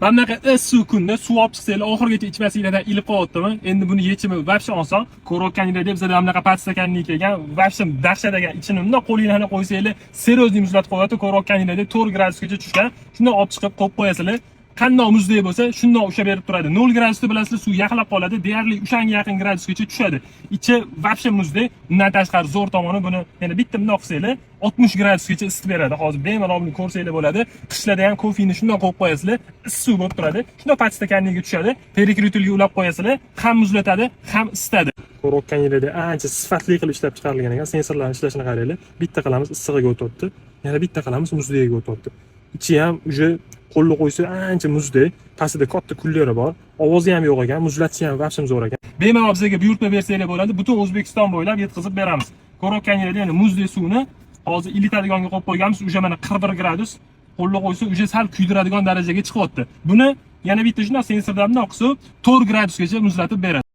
Mana bunaqa issiq kunda suv olib chiqsanglar, oxirigacha ichmasanglardan ilib qolyaptimi? Endi buni yechimi vobshe oson. Ko'rayotganinglar bizada mana bunaqa podstakanlik kelgan, vobshe dahshat ekan. Ichini bundoq qo'linglarni qo'ysanglar, serozli muzlatib qo'yadi. Ko'rayotganinglarda 4 gradusgacha tushgan. Shunday olib chiqib qo'yib qo'yasizlar. Qandoq muzdek bo'lsa, shundoq ushlab berib turadi. 0 gradusda bilasizlar, suv yaxlab qoladi, deyarli o'shanga yaqin gradusgacha tushadi. Ichi vobshe muzdek. Bundan tashqari zo'r tomoni buni yana bitta bundoq qilsanglar, 60 gradusgacha isitib beradi. Hozir bemalol buni ko'rsanglar bo'ladi. Qishlarda ham kofeni shundoq qo'yib qo'yasizlar, issiq bo'lib turadi. Shundoq podstakanligiga tushadi. Perikritilga ulab qo'yasizlar, ham muzlatadi, ham isitadi. Ko'rayotganinglarda ancha sifatli qilib ishlab chiqarilgan ekan. Sensorlarning ishlashini qaranglar. Bitta qilamiz issig'iga o'tyapti. Yana bitta qilamiz muzdegiga o'tyapti. Ichi ham uje qo'lni qo'ysa ancha muzdek, pastida katta kullari bor. Ovozi ham yo'q ekan, muzlatishi ham vobshe zo'r ekan. Bemalol bizga buyurtma bersanglar bo'ladi, butun O'zbekiston bo'ylab yetkazib beramiz. Ko'rayotganinglarda yana muzdek suvni hozir ilitadiganga qo'yib qo'yganmiz, uje mana 41 gradus. Qo'lni qo'ysa uje sal kuydiradigan darajaga chiqyapti. Buni yana bitta shunday sensordan bundoq qilib 4 gradusgacha muzlatib beradi.